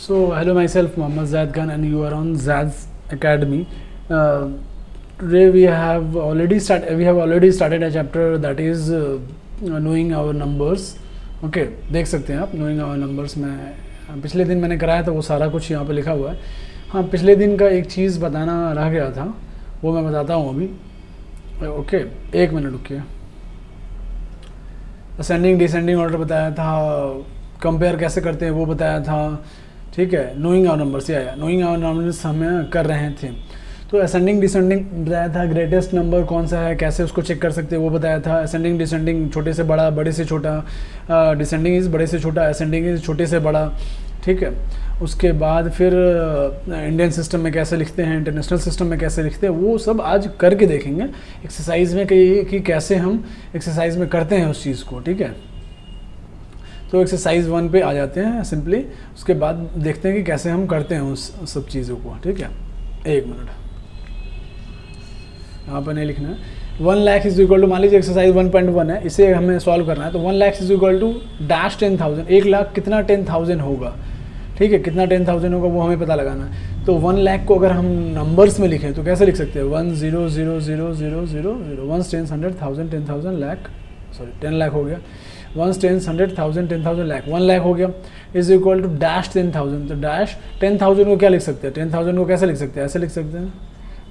So, hello, myself Mohammad Zaid Khan, and you are on Zad's Academy. Today we have already started a chapter that is knowing our numbers. Okay, देख सकते हैं आप knowing our numbers में पिछले दिन मैंने कराया था, वो सारा कुछ यहाँ पे लिखा हुआ है. हाँ, पिछले दिन का एक चीज़ बताना रह गया था, वो मैं बताता हूँ अभी. ओके, एक मिनट रुकिए. असेंडिंग डिसेंडिंग ऑर्डर बताया था, कंपेयर कैसे करते हैं वो बताया था. ठीक है, नोइंग आवर नंबर्स या नोइंग आवर नंबर्स हमें कर रहे थे. तो असेंडिंग डिसेंडिंग बताया था, ग्रेटेस्ट नंबर कौन सा है, कैसे उसको चेक कर सकते हैं वो बताया था. असेंडिंग डिसेंडिंग छोटे से बड़ा, बड़े से छोटा, डिसेंडिंग इज़ बड़े से छोटा, असेंडिंग इज़ छोटे से बड़ा. ठीक है, उसके बाद फिर इंडियन सिस्टम में कैसे लिखते हैं, इंटरनेशनल सिस्टम में कैसे लिखते हैं, वो सब आज करके देखेंगे एक्सरसाइज में कि कैसे हम एक्सरसाइज में करते हैं उस चीज़ को. ठीक है, तो एक्सरसाइज 1 पे आ जाते हैं सिंपली. उसके बाद देखते हैं कि कैसे हम करते हैं उस सब चीज़ों को. ठीक है, एक मिनट, यहाँ पर नहीं लिखना है. 1 लाख इज इक्वल टू, मान लीजिए एक्सरसाइज 1.1 है, इसे हमें सॉल्व करना है. तो 1 lakh is equal to dash 10,000. 1 lakh कितना 10,000 होगा. ठीक है, कितना 10,000 होगा वो हमें पता लगाना है. तो 1 लाख को अगर हम नंबर्स में लिखें तो कैसे लिख सकते हैं. 1 0 0 0 0 0 0 1 10 100 1000 10,000 लाख, सॉरी 10 लाख हो गया. 1 10 100 1000 10,000 लाख, 1 लाख हो गया, इज इक्वल टू डैश 10,000. तो डैश 10,000 को क्या लिख सकते हैं, 10,000 को कैसे लिख सकते हैं, ऐसे लिख सकते हैं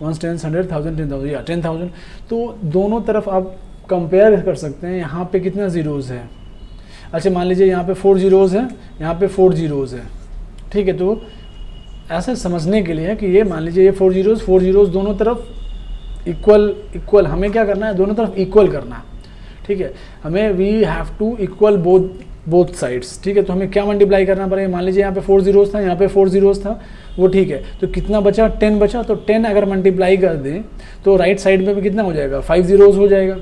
1 10 100 1000 10,000 या 10,000. तो दोनों तरफ आप कंपेयर कर सकते हैं. यहाँ पे कितना ज़ीरोज़ है. अच्छा, मान लीजिए यहाँ पे 4 ज़ीरोज़ है, यहाँ पे 4 ज़ीरोज़ है. ठीक है, तो ऐसे समझने के लिए है कि ये मान लीजिए ये 4 ज़ीरोज़ दोनों तरफ इक्वल हमें क्या करना है, दोनों तरफ इक्वल करना है. ठीक है, हमें we have to equal both sides. ठीक है, तो हमें क्या मल्टीप्लाई करना पड़ेगा. मान लीजिए यहाँ पे 4 ज़ीरोज़ था, यहाँ पे 4 ज़ीरोज़ था, वो ठीक है. तो कितना बचा, 10 बचा. तो 10 अगर मल्टीप्लाई कर दें तो राइट साइड में भी कितना हो जाएगा, 5 ज़ीरोज़ हो जाएगा.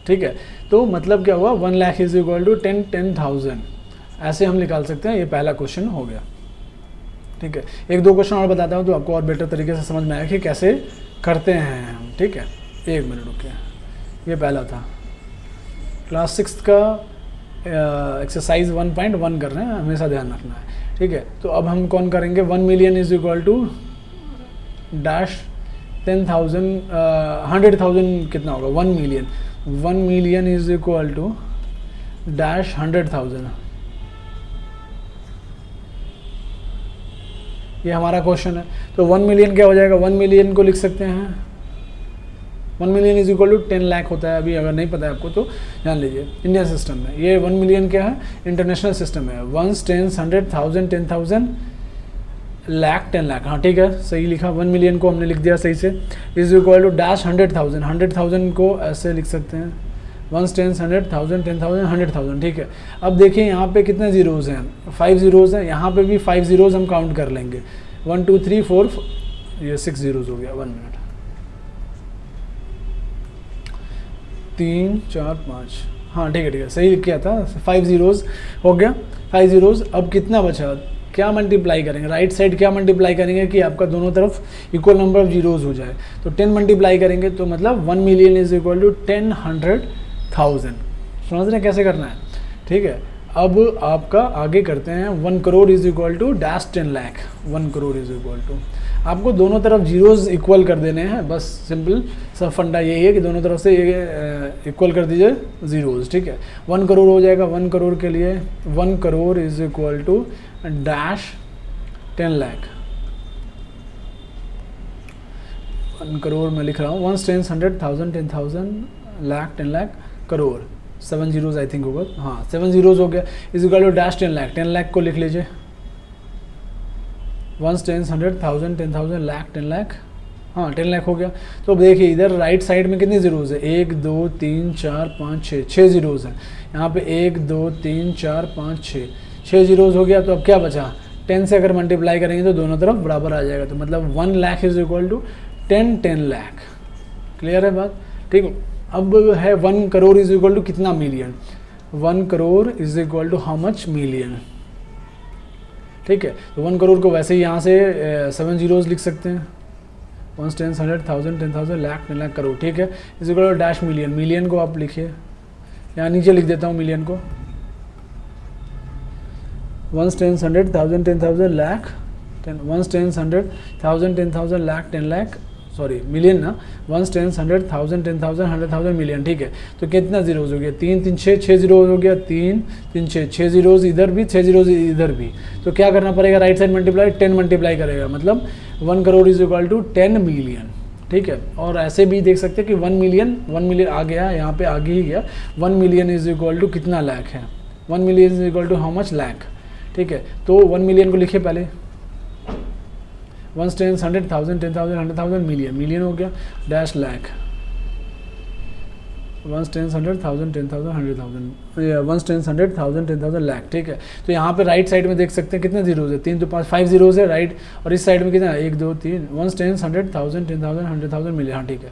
ठीक है, तो मतलब क्या हुआ, 1 लाख इज इक्वल टू 10,000. ऐसे हम निकाल सकते हैं. ये पहला क्वेश्चन हो गया. ठीक है, एक दो क्वेश्चन और बताता हूँ तो आपको और बेटर तरीके से समझ में आएगा कि कैसे करते हैं हम. ठीक है, एक मिनट रुकिए. ये पहला था, क्लास 6 का एक्सरसाइज 1.1 कर रहे हैं, हमेशा ध्यान रखना है. ठीक है, तो अब हम कौन करेंगे. 1 million is equal to dash 10,000 100,000 कितना होगा. 1 million is equal to dash 100,000. ये हमारा क्वेश्चन है. तो 1 मिलियन क्या हो जाएगा, 1 मिलियन को लिख सकते हैं 1 million is equal to 10 lakh होता है. अभी अगर नहीं पता है आपको तो जान लीजिए. इंडियन सिस्टम में ये 1 मिलियन क्या है, इंटरनेशनल सिस्टम है. 1 10 100 1000 10,000 लाख 10 लाख. हाँ ठीक है, सही लिखा. 1 मिलियन को हमने लिख दिया सही से. Is equal to dash 100,000. 100,000 को ऐसे लिख सकते हैं 1 10 100 1000 10,000 100,000. ठीक है, अब देखिए यहाँ पे कितने ज़ीरोज़ हैं, 5 ज़ीरोज़ हैं. यहाँ पे भी 5 ज़ीरोज़ हम काउंट कर लेंगे. 1 2 3 4 ये 6 ज़ीरोज़ हो गया. 1 मिनट, 3 4 5. हाँ ठीक है, सही किया था. 5 ज़ीरोज़ हो गया. 5 ज़ीरोज़. अब कितना बचा, क्या मल्टीप्लाई करेंगे, राइट साइड क्या मल्टीप्लाई करेंगे कि आपका दोनों तरफ इक्वल नंबर ऑफ जीरोज़ हो जाए. तो 10 मल्टीप्लाई करेंगे तो मतलब 1 मिलियन इज इक्वल टू 10 100,000. समझ रहे हैं कैसे करना है. ठीक है, अब आपका आगे करते हैं. 1 crore is equal to dash 10 lakh. 1 crore is equal to, आपको दोनों तरफ जीरोज़ इक्वल कर देने हैं. बस सिंपल सब फंडा यही है कि दोनों तरफ से इक्वल कर दीजिए ज़ीरोज़. ठीक है, 1 करोड़ हो जाएगा. 1 करोड़ के लिए 1 crore is equal to dash 10 lakh. 1 crore मैं लिख रहा हूँ. 1 10 100 1000 10,000 lakh 10 lakh crore. 7 zeros I think होगा. हाँ 7 ज़ीरोज़ हो गया. Is equal to dash 10 lakh. 10 lakh को लिख लीजिए. 1 10 100 1000 10,000 लाख 10 लाख. हाँ 10 लाख हो गया. तो अब देखिए इधर राइट साइड में कितनी ज़ीरोज़ है, 1 2 3 4 5 6 ज़ीरोज़ हैं. यहाँ पे 1 2 3 4 5 6 ज़ीरोज़ हो गया. तो अब क्या बचा, 10 से अगर मल्टीप्लाई करेंगे तो दोनों तरफ बराबर आ जाएगा. तो मतलब 1 lakh is equal to 10 lakh. Clear है बात. ठीक, अब है 1 करोड़ इज इक्वल टू कितना million. 1 crore is equal to how much million. ठीक है, तो 1 करोड़ को वैसे ही यहाँ से 7 ज़ीरोज़ लिख सकते हैं. 1 10 100 1000 10,000 लाख 10 लाख करोड़. ठीक है, is equal to dash million. Million को आप लिखिए, यहाँ नीचे लिख देता हूँ मिलियन को. Ones, tens, hundred, thousand, 10,000, lakh, ones, tens, hundred, thousand, 10,000, lakh, 10 lakh, sorry million ना, ones, tens, hundred, thousand, 10,000, 100,000, million. ठीक है, तो कितना जीरोज हो गया, 3 3 6 6 जीरो हो गया, 3 3 6 6 जीरोज इधर भी, 6 जीरोज इधर भी। तो क्या करना पड़ेगा, राइट साइड मल्टीप्लाई, 10 मल्टीप्लाई करेगा, मतलब 1 crore is equal to 10 million. ठीक है, और ऐसे भी देख सकते हैं कि 1 मिलियन आ गया, यहाँ पे आगे ही गया। 1 मिलियन इज इक्वल टू कितना लाख है, 1 million is equal to how much, lakh. ठीक है, तो 1 मिलियन को लिखिए पहले, वंस, टेंस, 100, 1000, 10,000, 100,000, मिलियन, मिलियन हो गया, dash lakh, ones, tens, 100, 1000, 10,000, 100,000, ones, tens, 100, 1000, 10,000, lakh. ठीक है, तो यहाँ पे राइट साइड में देख सकते हैं कितने जीरोज है, 3 तो 5 5 जीरोज है राइट, और इस साइड में कितना, 1 2 3, वंस, टेंस, 100, 1000, 10,000, 100,000, मिलियन। हाँ ठीक है,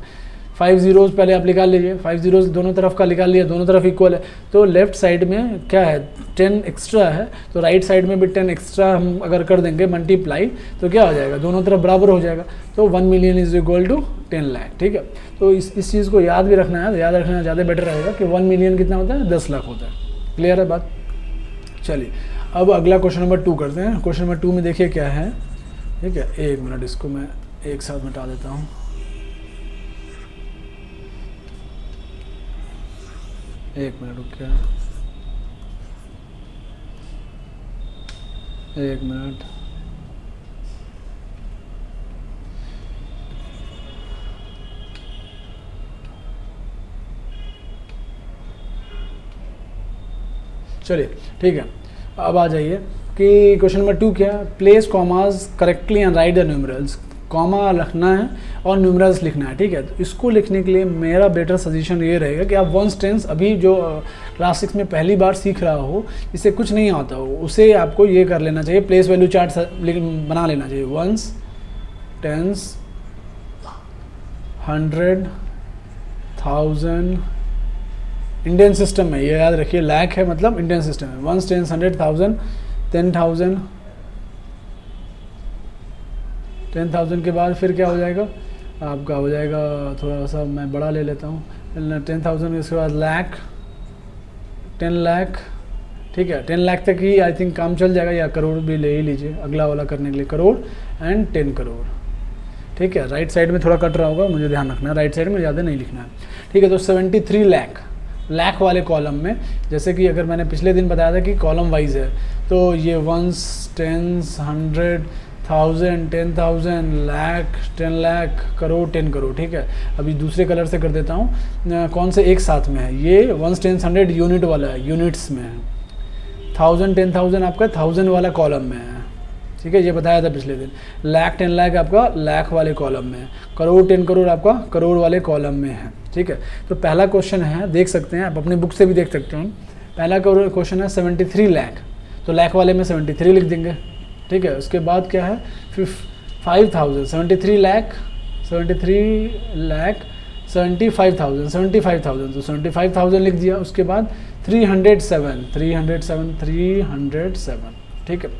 5 जीरोज पहले आप निकाल लीजिए, 5 जीरोज दोनों तरफ का निकाल लिया, दोनों तरफ इक्वल है, तो लेफ्ट साइड में क्या है, 10 एक्स्ट्रा है, तो राइट साइड में भी 10 एक्स्ट्रा हम अगर कर देंगे मल्टीप्लाई, तो क्या हो जाएगा, दोनों तरफ बराबर हो जाएगा, तो 1 million is equal to 10 lakh. ठीक है, तो इस चीज़ को याद भी रखना है, याद रखना ज़्यादा बेटर रहेगा कि 1 मिलियन कितना होता है, 10 लाख होता है। क्लियर है बात? चलिए अब अगला क्वेश्चन नंबर 2 करते हैं। क्वेश्चन नंबर 2 में देखिए क्या है। ठीक है, 1 मिनट, इसको मैं एक साथ मिटा देता हूँ। एक मिनट रुक गया, 1 मिनट। चलिए ठीक है, अब आ जाइए कि क्वेश्चन नंबर 2 क्या है, place commas correctly and write the numerals. Comma रखना है और न्यूमरल्स लिखना है। ठीक है, तो इसको लिखने के लिए मेरा बेटर सजेशन ये रहेगा कि आप वंस, टेंस, अभी जो क्लास 6 में पहली बार सीख रहा हो, इससे कुछ नहीं आता हो, उसे आपको ये कर लेना चाहिए, प्लेस वैल्यू चार्ट बना लेना चाहिए। वंस, टेंस, 100, 1000, इंडियन सिस्टम में, ये याद रखिए, लाख है मतलब इंडियन सिस्टम में। वंस, टेंस, 100, 1000, 10,000, 10,000 के बाद फिर क्या हो जाएगा आपका, हो जाएगा थोड़ा सा मैं बड़ा ले लेता हूँ, 10,000 इसके बाद लाख, 10 लाख। ठीक है, 10 लाख तक ही आई थिंक काम चल जाएगा, या करोड़ भी ले ही लीजिए अगला वाला करने के लिए, करोड़ एंड 10 करोड़। ठीक है, राइट साइड में थोड़ा कट रहा होगा, मुझे ध्यान रखना है, राइट साइड में ज़्यादा नहीं लिखना है। ठीक है, तो 73 लाख, लाख वाले कॉलम में, जैसे कि अगर मैंने पिछले दिन बताया था कि कॉलम वाइज है, तो ये वंस, टेंस, 100, 1000, 10,000, लाख, 10 लाख, करोड़, 10 करोड़। ठीक है, अभी दूसरे कलर से कर देता हूँ, कौन से एक साथ में है, ये वंस, टेंस, 100 यूनिट वाला है, यूनिट्स में है, 1000, 10,000 आपका 1000 वाला कॉलम में है। ठीक है, ये बताया था पिछले दिन। लाख, 10 लाख आपका लाख वाले कॉलम में है, करोड़, 10 करोड़ आपका करोड़ वाले कॉलम में है। ठीक है, तो पहला क्वेश्चन है, देख सकते हैं आप अपनी बुक से भी देख सकते हैं, पहला क्वेश्चन है 73 लाख, तो लाख वाले में 73 लिख देंगे। ठीक है, उसके बाद क्या है, 5,000, 73 लाख, 73 लाख, 75,000, 75,000, तो 75,000 लिख दिया। उसके बाद 307, 307, 307। ठीक है,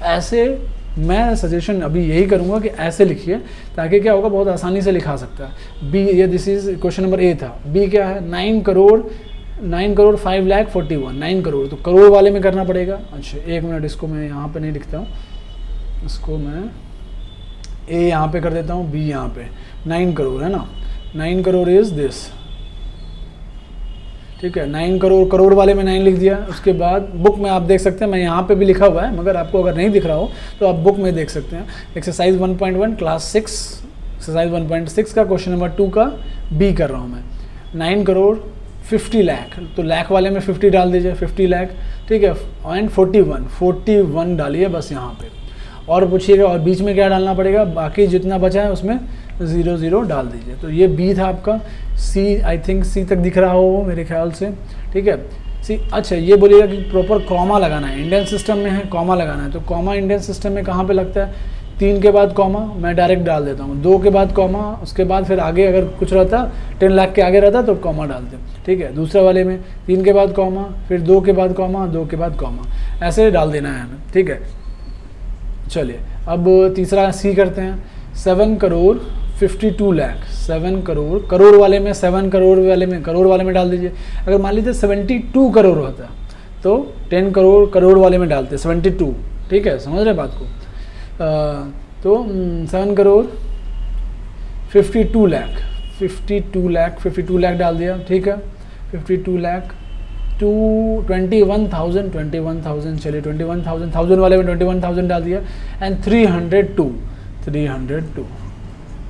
ऐसे मैं सजेशन अभी यही करूंगा कि ऐसे लिखिए, ताकि क्या होगा, बहुत आसानी से लिखा सकता है। बी, ये this is question number A था। बी क्या है, 9 करोड़ 5 लाख 41, 9 करोड़, तो करोड़ वाले में करना पड़ेगा। अच्छा 1 मिनट, इसको मैं यहाँ पे नहीं लिखता हूँ, इसको मैं ए यहाँ पे कर देता हूँ, बी यहाँ पे, 9 करोड़ है ना, 9 करोड़ इज दिस। ठीक है, 9 करोड़, करोड़ वाले में 9 लिख दिया। उसके बाद बुक में आप देख सकते हैं, मैं यहाँ पे भी लिखा हुआ है, मगर आपको अगर नहीं दिख रहा हो तो आप बुक में देख सकते हैं। एक्सरसाइज 1.1 क्लास 6, एक्सरसाइज 1.6 का क्वेश्चन नंबर 2 का बी कर रहा हूँ मैं। 9 करोड़ 50 लाख, तो लाख वाले में 50 डाल दीजिए, 50 लाख। ठीक है, एंड 41 डालिए बस यहाँ पे, और पूछिएगा और बीच में क्या डालना पड़ेगा, बाकी जितना बचा है उसमें 0 डाल दीजिए। तो ये बी था आपका। सी, आई थिंक सी तक दिख रहा हो मेरे ख्याल से। ठीक है, सी। अच्छा ये बोलिएगा कि प्रॉपर कॉमा लगाना है, इंडियन सिस्टम में है कॉमा लगाना है, तो कॉमा इंडियन सिस्टम में कहाँ पे लगता है, 3 के बाद कॉमा मैं डायरेक्ट डाल देता हूँ, 2 के बाद कॉमा, उसके बाद फिर आगे अगर कुछ रहता 10 लाख के आगे रहता तो कॉमा डालते। ठीक है, दूसरे वाले में 3 के बाद कॉमा, फिर 2 के बाद कॉमा, 2 के बाद कॉमा, ऐसे डाल देना है हमें। ठीक है, चलिए अब तीसरा सी करते हैं। 7 करोड़ 52 लाख, 7 करोड़, करोड़ वाले में 7 करोड़ वाले में, करोड़ वाले में डाल दीजिए। अगर मान लीजिए 72 करोड़ होता, तो 10 करोड़ करोड़ वाले में डालते 72, ठीक है, समझ रहे बात को। तो 7 करोड़ 52 लाख 52 लाख डाल दिया, ठीक है। 52 लाख 21,000 चलिए 21,000 वाले में 21,000 डाल दिया एंड 302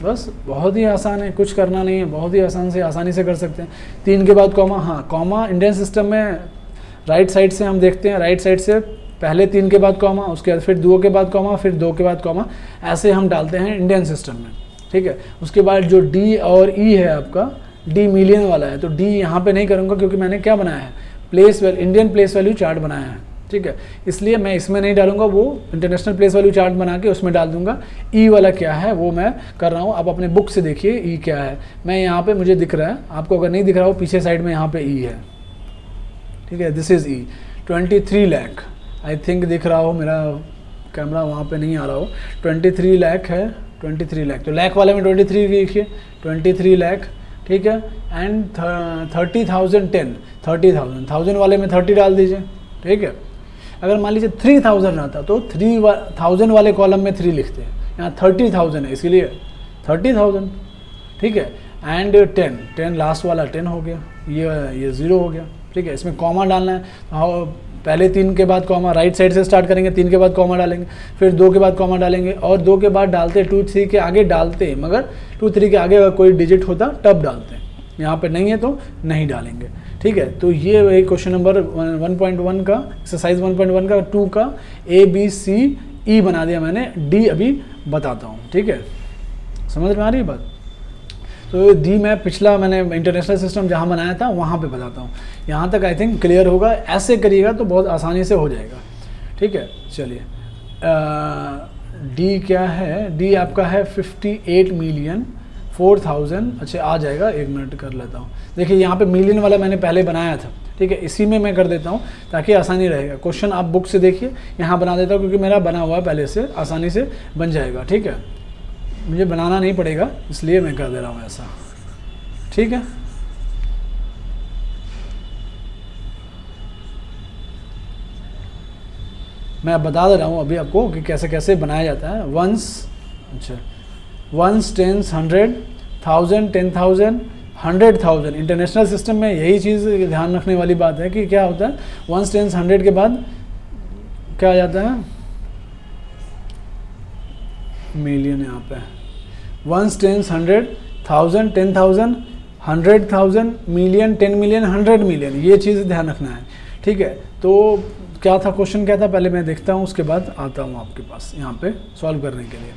बस, बहुत ही आसान है, कुछ करना नहीं है, बहुत ही आसानी से कर सकते हैं। 3 के बाद कॉमा, हाँ कॉमा इंडियन सिस्टम में राइट साइड से हम देखते हैं, राइट साइड से पहले 3 के बाद कॉमा, उसके बाद फिर 2 के बाद कॉमा, फिर 2 के बाद कॉमा, ऐसे हम डालते हैं इंडियन सिस्टम में, ठीक है। उसके बाद जो डी और ई है आपका, डी मिलियन वाला है, तो डी यहाँ पे नहीं करूँगा क्योंकि मैंने क्या बनाया है, इंडियन प्लेस वैल्यू चार्ट बनाया है, ठीक है, इसलिए मैं इसमें नहीं डालूंगा, वो इंटरनेशनल प्लेस वैल्यू चार्ट बना के उसमें डाल दूंगा। ई वाला क्या है वो मैं कर रहा हूँ, आप अपने बुक से देखिए ई क्या है। मैं यहाँ पे मुझे दिख रहा है, आपको अगर नहीं दिख रहा हो पीछे साइड में यहाँ पे ई है, ठीक है, this is E. 23 lakh I think दिख रहा हो, मेरा कैमरा वहाँ पे नहीं आ रहा हो, 23 लाख है, 23 लाख, तो लाख वाले में 23 लिखिए, 23 लाख, ठीक है। एंड 30,000 वाले में 30 डाल दीजिए, ठीक है। अगर मान लीजिए 3,000 रहता तो 3,000 वाले कॉलम में 3 लिखते हैं, यहाँ 30,000 है इसीलिए 30,000, ठीक है। एंड 10 लास्ट वाला 10 हो गया, ये 0 हो गया, ठीक है। इसमें कॉमा डालना है, पहले 3 के बाद कॉमा, राइट साइड से स्टार्ट करेंगे, 3 के बाद कॉमा डालेंगे, फिर 2 के बाद कॉमा डालेंगे, और 2 के बाद डालते 2 3 के आगे डालते, मगर 2 3 के आगे अगर कोई डिजिट होता तब डालते हैं, यहाँ पे नहीं है तो नहीं डालेंगे, ठीक है। तो ये वही क्वेश्चन नंबर 1.1 का, एक्सरसाइज 1.1 का 2 का ABCE बना दिया मैंने, D अभी बताता हूँ, ठीक है, समझ में आ रही है बात। तो डी मैं पिछला मैंने इंटरनेशनल सिस्टम जहाँ बनाया था वहाँ पे बताता हूँ, यहाँ तक आई थिंक क्लियर होगा, ऐसे करिएगा तो बहुत आसानी से हो जाएगा, ठीक है। चलिए डी क्या है, डी आपका है 58,04,000, अच्छा आ जाएगा, 1 मिनट कर लेता हूँ। देखिए यहाँ पे मिलियन वाला मैंने पहले बनाया था, ठीक है, इसी में मैं कर देता हूँ ताकि आसानी रहेगा। क्वेश्चन आप बुक से देखिए, यहाँ बना देता हूँ क्योंकि मेरा बना हुआ है पहले से, आसानी से बन जाएगा, ठीक है, मुझे बनाना नहीं पड़ेगा इसलिए मैं कर दे रहा हूँ ऐसा, ठीक है। मैं बता दे रहा हूँ अभी आपको कि कैसे कैसे बनाया जाता है। वंस, अच्छा, वंस, टेंस, 100, 1000, 10,000, 100,000। इंटरनेशनल सिस्टम में यही चीज़ ध्यान रखने वाली बात है कि क्या होता है, वंस, टेंस, 100 के बाद क्या आ जाता है, मिलियन, यहाँ पे ones, tens, 100, 1000, 10,000, 100,000, million, 10 million, 100 million, ये चीज़ ध्यान रखना है, ठीक है। तो क्या था क्वेश्चन, क्या था, पहले मैं देखता हूँ उसके बाद आता हूँ आपके पास यहाँ पे सॉल्व करने के लिए।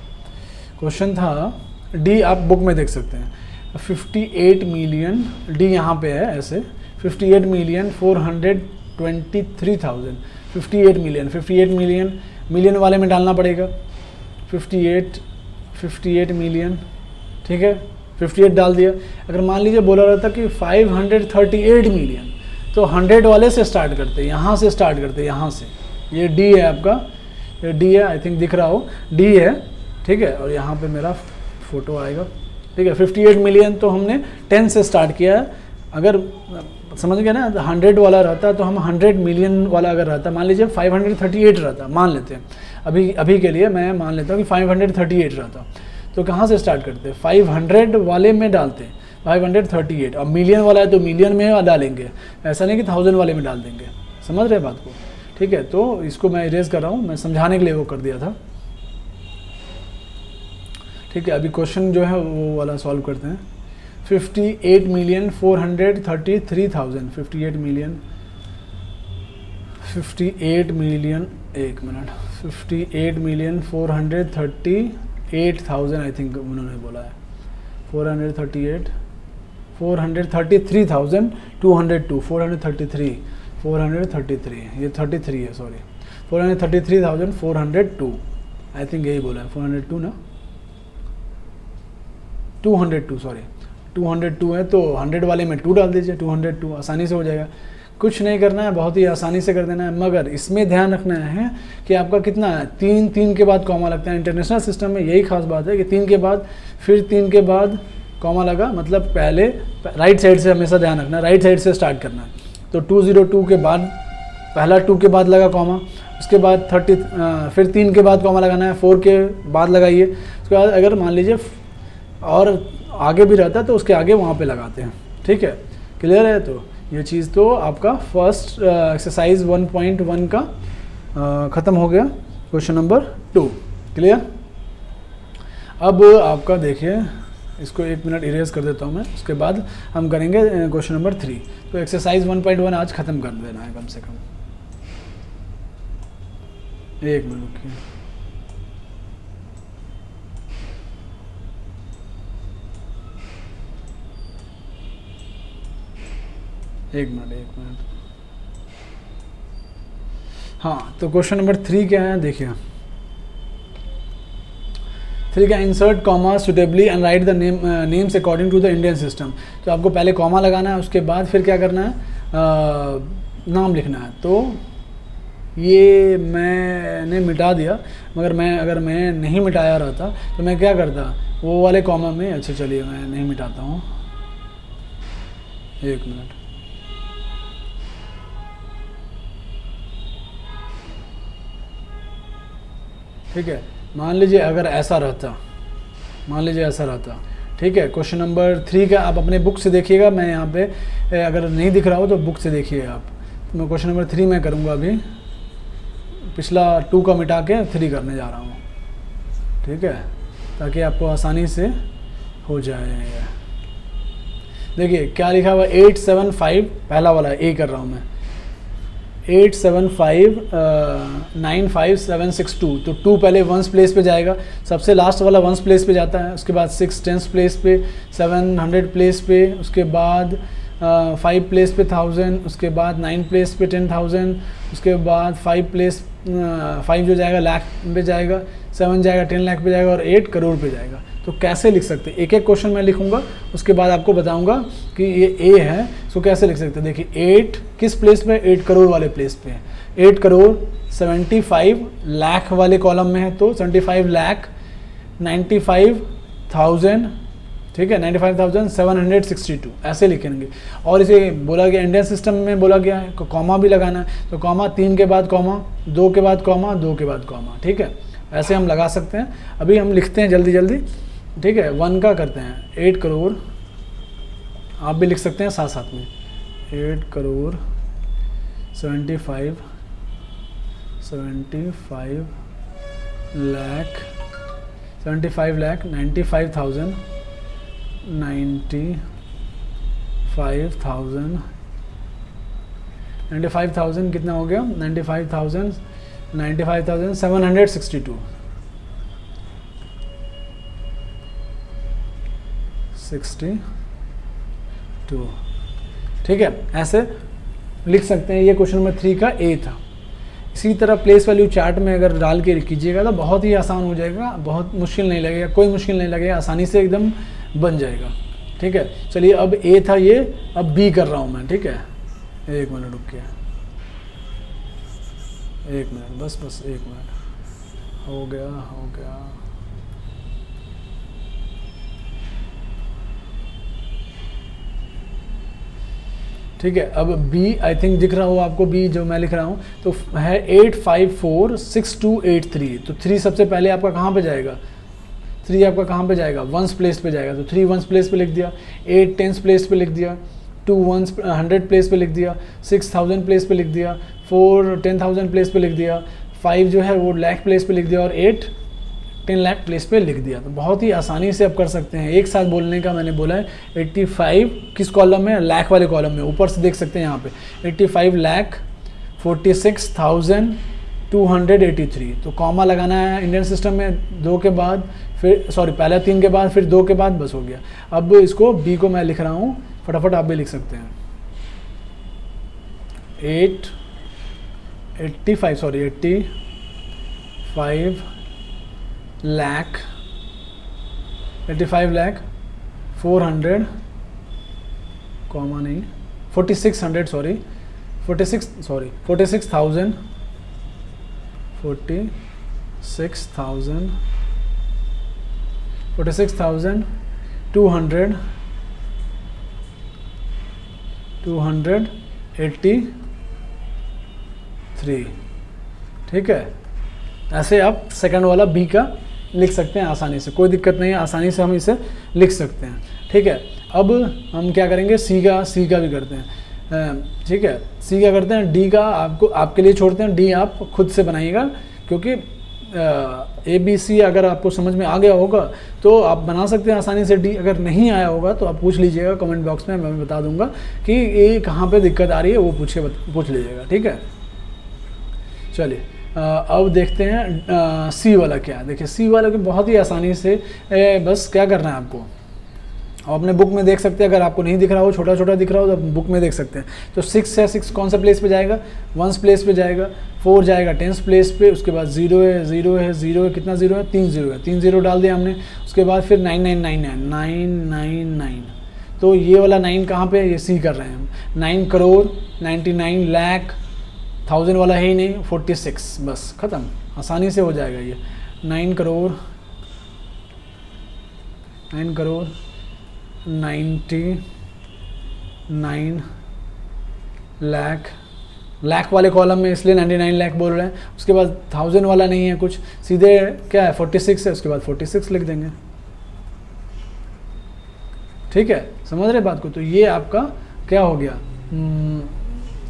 क्वेश्चन था डी, आप बुक में देख सकते हैं, 58 मिलियन, डी यहाँ पे है ऐसे, 58,423,000, 58 मिलियन, मिलियन वाले में डालना पड़ेगा, 58 मिलियन, ठीक है, 58 डाल दिया। अगर मान लीजिए बोला रहता कि 538 मिलियन, तो 100 वाले से स्टार्ट करते, यहाँ से स्टार्ट करते, यहाँ से, ये डी है आपका, ये डी है, आई थिंक दिख रहा हो, डी है, ठीक है, और यहाँ पे मेरा फोटो आएगा, ठीक है। 58 मिलियन तो हमने 10 से स्टार्ट किया है, अगर समझ गए ना, 100 वाला रहता तो हम 100 मिलियन वाला अगर रहता, मान लीजिए 538 रहता, मान लेते हैं अभी के लिए मैं मान लेता हूँ कि 538 रहता, तो कहाँ से स्टार्ट करते, 500 वाले में डालते, 538, अब मिलियन वाला है तो मिलियन में डालेंगे, ऐसा नहीं कि 1000 वाले में डाल देंगे, समझ रहे बात को, ठीक है। तो इसको मैं इरेज कर रहा हूँ, मैं समझाने के लिए वो कर दिया था, ठीक है। अभी क्वेश्चन जो है वो वाला सॉल्व करते हैं। 58,433,000, 58 मिलियन, एक मिनट, 58,438,000 आई थिंक उन्होंने बोला है, 433,202, 433, ये 33 है, सॉरी, 433,402 आई थिंक यही बोला है, 402 ना, 202, सॉरी 202 है, तो 100 वाले में 2 डाल दीजिए, 202, आसानी से हो जाएगा, कुछ नहीं करना है, बहुत ही आसानी से कर देना है। मगर इसमें ध्यान रखना है कि आपका कितना है, 3 के बाद कॉमा लगता है। इंटरनेशनल सिस्टम में यही खास बात है कि 3 के बाद फिर 3 के बाद कॉमा लगा, मतलब पहले राइट साइड से हमेशा ध्यान रखना है, राइट साइड से स्टार्ट करना है। तो 202 के बाद पहला 2 के बाद लगा कॉमा, उसके बाद 30, फिर 3 के बाद कॉमा लगाना है, 4 के बाद लगाइए, उसके बाद अगर मान लीजिए और आगे भी रहता है तो उसके आगे वहाँ पे लगाते हैं। ठीक है, क्लियर है? तो ये चीज़ तो आपका फर्स्ट एक्सरसाइज 1.1 का ख़त्म हो गया, क्वेश्चन नंबर 2। क्लियर? अब आपका देखिए, इसको 1 मिनट इरेज कर देता हूँ मैं, उसके बाद हम करेंगे क्वेश्चन नंबर 3। तो एक्सरसाइज 1.1 आज ख़त्म कर देना है कम से कम। 1 मिनट रुकिए। एक मिनट। हाँ, तो क्वेश्चन नंबर 3 क्या है देखिए। 3 का insert comma suitably and write the names according to the Indian system. तो आपको पहले कॉमा लगाना है, उसके बाद फिर क्या करना है, नाम लिखना है। तो ये मैंने मिटा दिया, मगर अगर मैं नहीं मिटाया रहता तो मैं क्या करता, वो वाले कॉमा में, अच्छा चलिए मैं नहीं मिटाता हूँ, 1 मिनट। ठीक है, मान लीजिए अगर ऐसा रहता, ठीक है। क्वेश्चन नंबर 3 का आप अपने बुक से देखिएगा, मैं यहाँ पे अगर नहीं दिख रहा हो तो बुक से देखिए आप। तो मैं क्वेश्चन नंबर 3 में करूँगा अभी, पिछला 2 का मिटा के 3 करने जा रहा हूँ। ठीक है, ताकि आपको आसानी से हो जाए। देखिए क्या लिखा हुआ, 875, पहला वाला ए कर रहा हूँ मैं, 875956762। तो 2 पहले वंस प्लेस पे जाएगा, सबसे लास्ट वाला वंस प्लेस पे जाता है, उसके बाद 6 टेंस प्लेस पे, 700 प्लेस पे, उसके बाद 5 प्लेस पे 1000, उसके बाद 9 प्लेस पे 10,000, उसके बाद 5 जो जाएगा लाख पे जाएगा, 7 जाएगा 10 लाख पे जाएगा और 8 करोड़ पे जाएगा। तो कैसे लिख सकते हैं, एक एक क्वेश्चन मैं लिखूंगा, उसके बाद आपको बताऊंगा कि ये ए है, सो कैसे लिख सकते हैं। देखिए 8 किस प्लेस पे, 8 करोड़ वाले प्लेस पे है। 8 करोड़ 75 लाख वाले कॉलम में है, तो 75 लाख 95,000, ठीक है, 95,762 ऐसे लिखेंगे। और इसे बोला गया इंडियन सिस्टम में बोला गया है कॉमा भी लगाना है, तो कॉमा 3 के बाद कॉमा, 2 के बाद कॉमा, 2 के बाद कॉमा। ठीक है, ऐसे हम लगा सकते हैं। अभी हम लिखते हैं जल्दी जल्दी। ठीक है, 1 का करते हैं, 8 करोड़, आप भी लिख सकते हैं साथ साथ में, 8 करोड़ 75 लाख 95,000 95,000 कितना हो गया, 95,762 62। ठीक है, ऐसे लिख सकते हैं। ये क्वेश्चन नंबर 3 का ए था। इसी तरह प्लेस वैल्यू चार्ट में अगर डाल के कीजिएगा तो बहुत ही आसान हो जाएगा, बहुत मुश्किल नहीं लगेगा, कोई मुश्किल नहीं लगेगा, आसानी से एकदम बन जाएगा। ठीक है, चलिए अब ए था ये, अब बी कर रहा हूँ मैं। ठीक है, 1 मिनट रुकिए, 1 मिनट, बस 1 मिनट, हो गया। ठीक है, अब बी आई थिंक दिख रहा हो आपको, बी जो मैं लिख रहा हूँ तो है 8546283। तो 3 सबसे पहले आपका कहाँ पे जाएगा, 3 आपका कहाँ पे जाएगा, वंस प्लेस पे जाएगा, तो 3 वंस प्लेस पे लिख दिया, 8 टेंस प्लेस पे लिख दिया, 2 वंस 100 प्लेस पे लिख दिया, 6000 प्लेस पे लिख दिया, 4 10,000 प्लेस पे लिख दिया, 5 जो है वो लाख प्लेस पे लिख दिया और 8 10 लाख प्लेस पे लिख दिया। तो बहुत ही आसानी से आप कर सकते हैं। एक साथ बोलने का मैंने बोला है। 85 किस कॉलम में, लाख वाले कॉलम में, ऊपर से देख सकते हैं यहाँ पे 85 लाख 46,283। तो कॉमा लगाना है इंडियन सिस्टम में 2 के बाद, फिर सॉरी पहले 3 के बाद, फिर 2 के बाद, बस हो गया। अब इसको बी को मैं लिख रहा हूँ, फटाफट आप भी लिख सकते हैं। 85 लाख 400 कॉमा नहीं 4600 सॉरी 46,000 283 3, ठीक है। ऐसे आप सेकंड वाला बी का लिख सकते हैं आसानी से, कोई दिक्कत नहीं है, आसानी से हम इसे लिख सकते हैं, ठीक है। अब हम क्या करेंगे, सी का भी करते हैं, ठीक है। सी का करते हैं, डी का आपके लिए छोड़ते हैं, डी आप खुद से बनाइएगा, क्योंकि ए बी सी अगर आपको समझ में आ गया होगा तो आप बना सकते हैं आसानी से। डी अगर नहीं आया होगा तो आप पूछ लीजिएगा कमेंट बॉक्स में, मैं बता दूंगा कि ये कहाँ पे दिक्कत आ रही है, वो पूछ लीजिएगा, ठीक है। चलिए अब देखते हैं सी वाला क्या है। देखिए सी वाला को बहुत ही आसानी से बस क्या करना है आपको, आप अपने बुक में देख सकते हैं, अगर आपको नहीं दिख रहा हो, छोटा छोटा दिख रहा हो तो बुक में देख सकते हैं। तो 6 है, 6 कौन सा प्लेस पे जाएगा, 1 प्लेस पे जाएगा, 4 जाएगा 10 प्लेस पे, उसके बाद 0 है, 0 है, 0 है, कितना 0 है, 3 0 है, 3 0 डाल दिया हमने। उसके बाद फिर 9999, तो ये वाला 9 कहाँ पे है, ये सी कर रहे हैं हम। 9 करोड़ 99 लाख, 1000 वाला है ही नहीं, 46, बस ख़त्म, आसानी से हो जाएगा ये। 9 करोड़ 99 लाख वाले कॉलम में इसलिए 99 लाख बोल रहे हैं। उसके बाद 1000 वाला नहीं है कुछ, सीधे क्या है 46 है, उसके बाद 46 लिख देंगे, ठीक है। समझ रहे बात को। तो ये आपका क्या हो गया,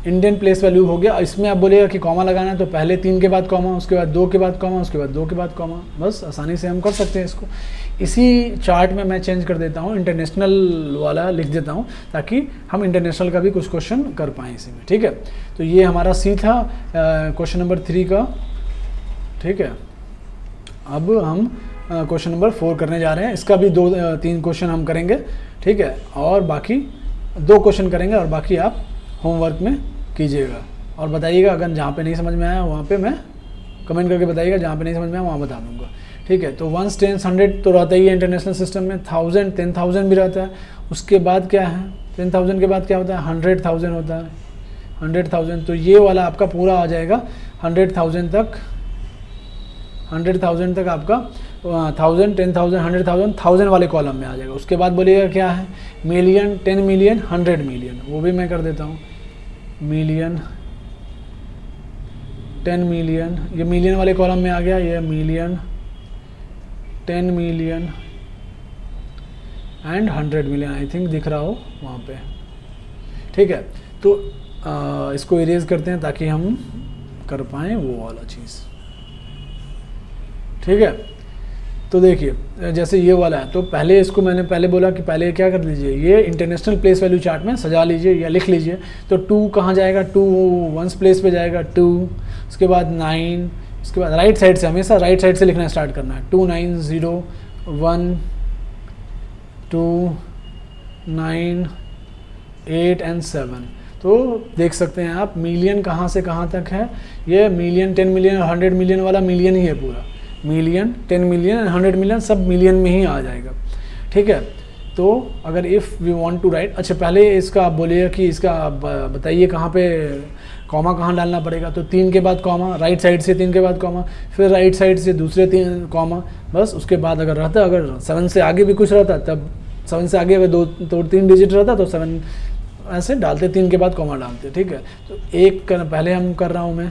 इंडियन प्लेस वैल्यू हो गया। इसमें आप बोलिएगा कि कॉमा लगाना है तो पहले 3 के बाद कॉमा, उसके बाद 2 के बाद कॉमा, उसके बाद 2 के बाद कॉमा, बस आसानी से हम कर सकते हैं इसको। इसी चार्ट में मैं चेंज कर देता हूँ, इंटरनेशनल वाला लिख देता हूँ, ताकि हम इंटरनेशनल का भी कुछ क्वेश्चन कर पाएँ इसी में, ठीक है। तो ये हमारा सी था क्वेश्चन नंबर 3 का, ठीक है। अब हम क्वेश्चन नंबर 4 करने जा रहे हैं। इसका भी 2-3 क्वेश्चन हम करेंगे, ठीक है, और बाकी 2 क्वेश्चन करेंगे, और बाकी आप होमवर्क में कीजिएगा और बताइएगा। अगर जहाँ पे नहीं समझ में आया वहाँ पे मैं कमेंट करके बताइएगा, जहाँ पे नहीं समझ में आया वहाँ बता दूँगा, ठीक है। तो 1 10 100 तो रहता ही है इंटरनेशनल सिस्टम में, 1000 10,000 भी रहता है। उसके बाद क्या है, 10,000 के बाद क्या होता है, 100,000 होता है, 100,000। तो ये वाला आपका पूरा आ जाएगा 100,000 तक, 100,000 तक आपका 1000 10,000 100,000 1000 वाले कॉलम में आ जाएगा। उसके बाद बोलिएगा क्या है, मिलियन, 10 मिलियन, 100 मिलियन, वो भी मैं कर देता हूँ। मिलियन, 10 मिलियन, ये मिलियन वाले कॉलम में आ गया, ये million, 10 million and 100 million, I think दिख रहा हो वहाँ पे, ठीक है। तो इसको इरेज करते हैं ताकि हम कर पाएँ वो वाला चीज़, ठीक है। तो देखिए जैसे ये वाला है, तो पहले इसको मैंने पहले बोला कि पहले क्या कर लीजिए, ये इंटरनेशनल प्लेस वैल्यू चार्ट में सजा लीजिए या लिख लीजिए। तो 2 कहाँ जाएगा, 2 1 प्लेस पे जाएगा 2, उसके बाद 9, उसके बाद राइट साइड से, हमेशा राइट साइड से लिखना स्टार्ट करना है। 2 9 0 1 2 9 8 एंड 7। तो देख सकते हैं आप मिलियन कहाँ से कहाँ तक है, ये मिलियन, 10 मिलियन और 100 मिलियन वाला मिलियन ही है पूरा, मिलियन, 10 मिलियन एंड 100 मिलियन सब मिलियन में ही आ जाएगा, ठीक है। तो अगर if we want to write, अच्छा पहले इसका आप बोलिएगा कि इसका बताइए कहाँ पे कॉमा कहाँ डालना पड़ेगा। तो 3 के बाद कॉमा, राइट साइड से 3 के बाद कॉमा, फिर राइट साइड से दूसरे 3 कॉमा, बस। उसके बाद अगर रहता, अगर 7 से आगे भी कुछ रहता, तब 7 से आगे अगर 2-3 डिजिट रहता तो 7 ऐसे डालते, 3 के बाद कॉमा डालते, ठीक है। तो एक पहले हम कर रहा हूँ मैं,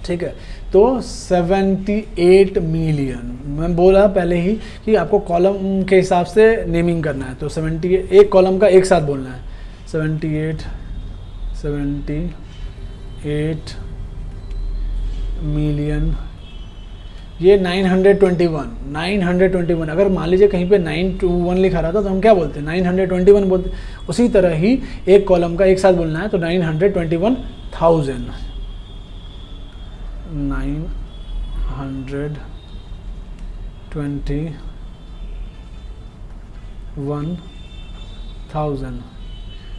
ठीक है। तो 78 मिलियन, मैं बोला पहले ही कि आपको कॉलम के हिसाब से नेमिंग करना है। तो 78, एक कॉलम का एक साथ बोलना है, 78 मिलियन, ये 921। अगर मान लीजिए कहीं पे 921 लिखा रहा था तो हम क्या बोलते हैं, 921 बोलते। उसी तरह ही एक कॉलम का एक साथ बोलना है, तो 921,000,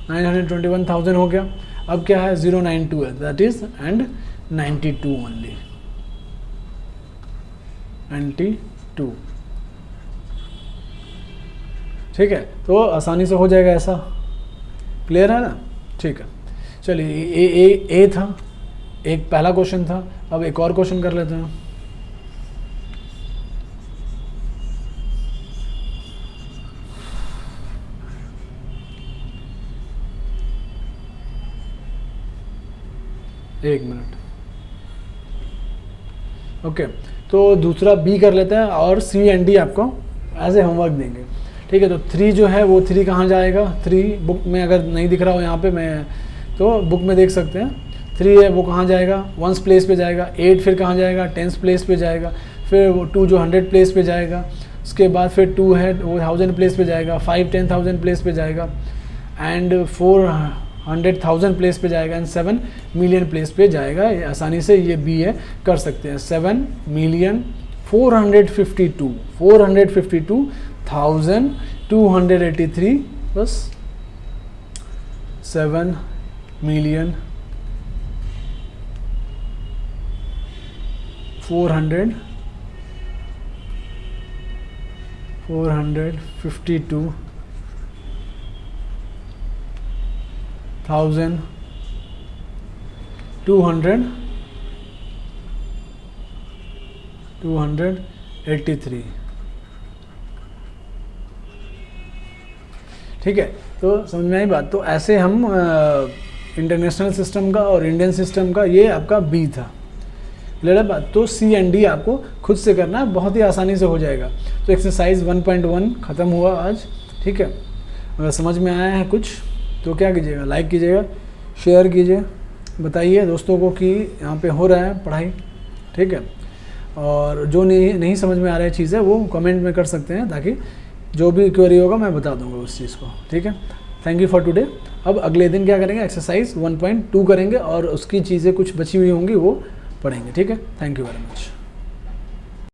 921,000 हो गया। अब क्या है, 092 है, दैट इज एंड 92 ओनली, 92, ठीक है। तो आसानी से हो जाएगा ऐसा, क्लियर है ना, ठीक है। चलिए ए था, एक पहला क्वेश्चन था। अब एक और क्वेश्चन कर लेते हैं। एक मिनट, ओके, तो दूसरा बी कर लेते हैं और सी एंड डी आपको एज ए होमवर्क देंगे, ठीक है। तो 3 जो है वो 3 कहाँ जाएगा, 3 बुक में अगर नहीं दिख रहा हो यहाँ पे मैं तो बुक में देख सकते हैं। 3 है वो कहाँ जाएगा, 1s प्लेस पे जाएगा। 8 फिर कहाँ जाएगा, 10s प्लेस पे जाएगा। फिर 2 जो 100 प्लेस पे जाएगा। उसके बाद फिर 2 है वो 1000 प्लेस पे जाएगा। 5 10,000 प्लेस पे जाएगा एंड 4 100,000 प्लेस पे जाएगा एंड 7 मिलियन प्लेस पे जाएगा। ये आसानी से ये बी है कर सकते हैं। 7,452,283 बस 7 मिलियन 452,283, ठीक है। तो समझ में आई बात। तो ऐसे हम इंटरनेशनल सिस्टम का और इंडियन सिस्टम का, ये आपका बी था, क्लियर है बात। तो सी एंड डी आपको खुद से करना है, बहुत ही आसानी से हो जाएगा। तो एक्सरसाइज 1.1 ख़त्म हुआ आज, ठीक है। अगर समझ में आया है कुछ तो क्या कीजिएगा, लाइक कीजिएगा, शेयर कीजिए, बताइए दोस्तों को कि यहाँ पे हो रहा है पढ़ाई, ठीक है। और जो नहीं समझ में आ रहा है चीज़ें वो कमेंट में कर सकते हैं, ताकि जो भी क्वेरी होगा मैं बता दूंगा उस चीज़ को, ठीक है। Thank you for today. अब अगले दिन क्या करेंगे, एक्सरसाइज 1.2 करेंगे और उसकी चीज़ें कुछ बची हुई होंगी वो पढ़ेंगे, ठीक है। Thank you very much.